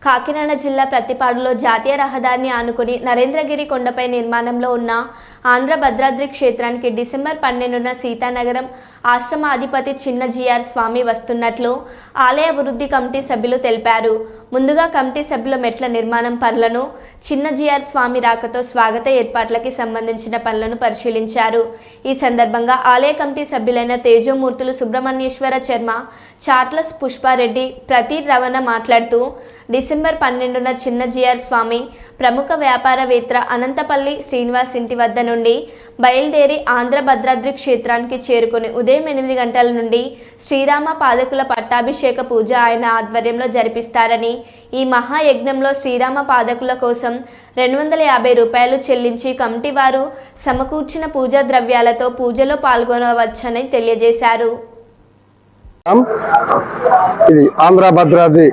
కాకినాడ జిల్లా ప్రతిపాడులో జాతీయ రహదారిని ఆనుకుని నరేంద్రగిరి కొండపై నిర్మాణంలో ఉన్న ఆంధ్ర భద్రాద్రి క్షేత్రానికి డిసెంబర్ 12న సీతానగరం ఆశ్రమ అధిపతి చిన్న జిఆర్ స్వామి వస్తున్నట్లు ఆలయ అభివృద్ధి కమిటీ సభ్యులు తెలిపారు. ముందుగా కమిటీ సభ్యులు మెట్ల నిర్మాణం పనులను, చిన్న జిఆర్ స్వామి రాకతో స్వాగత ఏర్పాట్లకి సంబంధించిన పనులను పరిశీలించారు. ఈ సందర్భంగా ఆలయ కమిటీ సభ్యులైన తేజోమూర్తులు సుబ్రహ్మణ్యేశ్వర శర్మ, చాట్ల పుష్పారెడ్డి, ప్రతి రవణ మాట్లాడుతూ డిసెంబర్ 12న చిన్న జిఆర్ స్వామి ప్రముఖ వ్యాపారవేత్త అనంతపల్లి శ్రీనివాస్ ఇంటి వద్ద నుండి బయలుదేరి ఆంధ్ర భద్రాద్రి క్షేత్రానికి చేరుకుని ఉదయం 8 గంటల నుండి శ్రీరామ పాదకుల పట్టాభిషేక పూజ ఆయన ఆధ్వర్యంలో జరిపిస్తారని, ఈ మహాయజ్ఞంలో శ్రీరామ పాదకుల కోసం 250 రూపాయలు చెల్లించి కమిటీ వారు సమకూర్చిన పూజా ద్రవ్యాలతో పూజలో పాల్గొనవచ్చని తెలియజేశారు. ఇది ఆంధ్ర భద్రాద్రి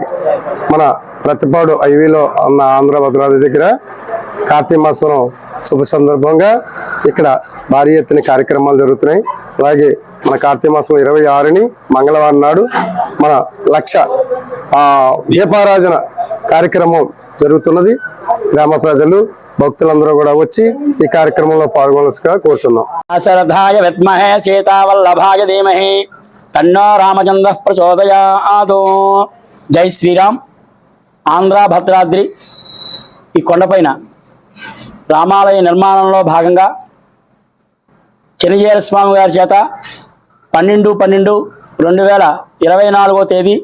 మన ప్రతిపాడు హైవేలో ఉన్న ఆంధ్ర భద్రాద్రి దగ్గర కార్తీక మాసం శుభ సందర్భంగా ఇక్కడ భారీ ఎత్తున కార్యక్రమాలు జరుగుతున్నాయి. అలాగే మన కార్తీక మాసం 26ని మంగళవారం నాడు మన లక్ష దీపారాధన కార్యక్రమం జరుగుతున్నది. గ్రామ ప్రజలు భక్తులందరూ కూడా వచ్చి ఈ కార్యక్రమంలో పాల్గొనవలసిగా కోరుచున్నాం. అశ్వత్థాయ విద్మహే సీతావల్లభాయ ధీమహి తన్నో రామచంద్ర ప్రచోదయాత్. జై శ్రీరామ్. ఆంధ్ర భద్రాద్రి ఈ కొండపైన రామాలయ నిర్మాణంలో భాగంగా చిన్నజీయర్ స్వామి గారి చేత 12/12/2024 తేదీ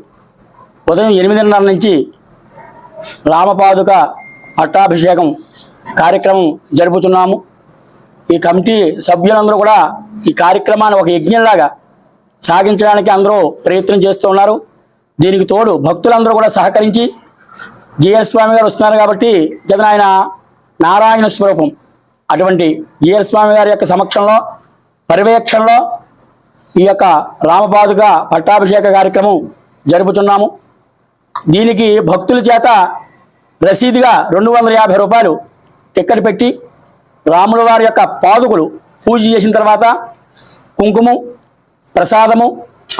ఉదయం 8:30 నుంచి రామపాదుక పట్టాభిషేకం కార్యక్రమం జరుపుతున్నాము. ఈ కమిటీ సభ్యులందరూ కూడా ఈ కార్యక్రమాన్ని ఒక యజ్ఞంలాగా సాగించడానికి అందరూ ప్రయత్నం చేస్తున్నారు. దీనికి తోడు భక్తులందరూ కూడా సహకరించి జిఆర్ స్వామి గారు వస్తున్నారు కాబట్టి జగన్ ఆయన నారాయణ స్వరూపం అటువంటి జిఆర్ స్వామి గారి యొక్క సమక్షంలో పర్యవేక్షణలో ఈ యొక్క రామపాదుక పట్టాభిషేక కార్యక్రమం జరుపుతున్నాము. దీనికి భక్తుల చేత రసీదుగా 250 రూపాయలు టిక్కెట్ పెట్టి రాముల వారి యొక్క పాదుకులు పూజ చేసిన తర్వాత కుంకుమ ప్రసాదము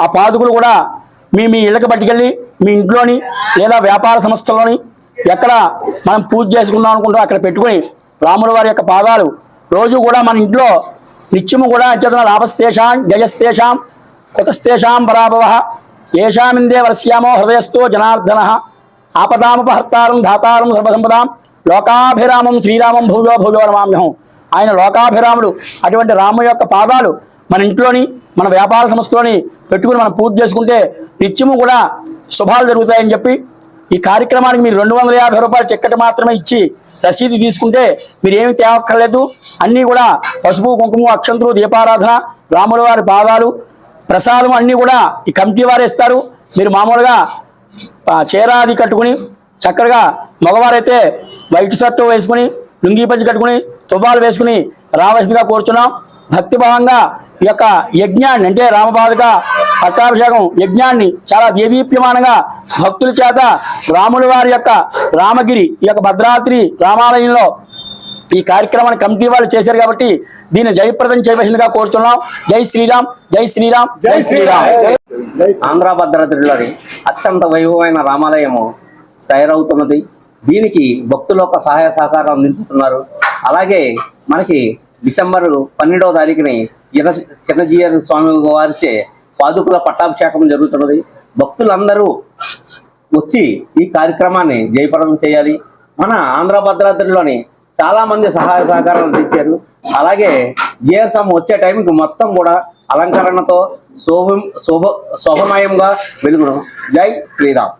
ఆ పాదుకులు కూడా మీ ఇళ్ళకి పట్టుకెళ్ళి మీ ఇంట్లోని లేదా వ్యాపార సంస్థల్లోని ఎక్కడ మనం పూజ చేసుకుందాం అనుకుంటాం అక్కడ పెట్టుకుని రాముల వారి యొక్క పాదాలు రోజు కూడా మన ఇంట్లో నిత్యము కూడా లాభస్తేషాం జయస్తేషాం కుతస్తేషాం పరాభవ ఏషామిందే వర్ష్యామో హృదయస్థో జనార్దన ఆపదాముపహర్తారం ధాతారం సర్వసంపదాం లోకాభిరామం శ్రీరామం భూజో భూజో నమామ్యహం. ఆయన లోకాభిరాముడు. అటువంటి రాము యొక్క పాదాలు మన ఇంట్లోని మన వ్యాపార సంస్థలోని పెట్టుకుని మనం పూజ చేసుకుంటే నిత్యము కూడా శుభాలు జరుగుతాయని చెప్పి ఈ కార్యక్రమానికి మీరు 250 రూపాయల టిక్కెట్ మాత్రమే ఇచ్చి రసీదు తీసుకుంటే మీరు ఏమి తేవక్కర్లేదు. అన్నీ కూడా పసుపు కుంకుమ అక్షంతులు దీపారాధన రాముల వారి పాదాలు ప్రసాదం అన్నీ కూడా ఈ కమిటీ వారు ఇస్తారు. మీరు మామూలుగా చీరాది కట్టుకుని చక్కగా మగవారైతే వైట్ షర్టు వేసుకుని లుంగీ పంచి కట్టుకుని తువ్వాలు వేసుకుని రావాల్సిందిగా కోరుచున్నాం. భక్తిభావంగా ఈ యొక్క యజ్ఞాన్ని అంటే రామపాదుక పట్టాభిషేకం యజ్ఞాన్ని చాలా దేదీప్యమానంగా భక్తుల చేత రాముల వారి యొక్క రామగిరి ఈ యొక్క భద్రాద్రి రామాలయంలో ఈ కార్యక్రమాన్ని కమిటీ వాళ్ళు చేశారు కాబట్టి దీన్ని జయప్రదం చేయవలసిందిగా కోరుతున్నాం. జై శ్రీరామ్, జై శ్రీరామ్, జై శ్రీరామ్. ఆంధ్ర భద్రాద్రిలోని అత్యంత వైభవమైన రామాలయము తయారవుతున్నది. దీనికి భక్తులు ఒక సహాయ సహకారం అందిస్తున్నారు. అలాగే మనకి డిసెంబర్ 12వ తారీఖుని చిన్న జిఆర్ స్వామి వారిచే పాదుకుల పట్టాభిషేకం జరుగుతున్నది. భక్తులందరూ వచ్చి ఈ కార్యక్రమాన్ని జయప్రదం చేయాలి. మన ఆంధ్ర భద్రాద్రిలోని చాలా మంది సహాయ సహకారాలు అందించారు. అలాగే జిఆర్ స్వామి వచ్చే టైంకి మొత్తం కూడా అలంకరణతో శోభమయంగా వెలుగును. జై శ్రీరామ్.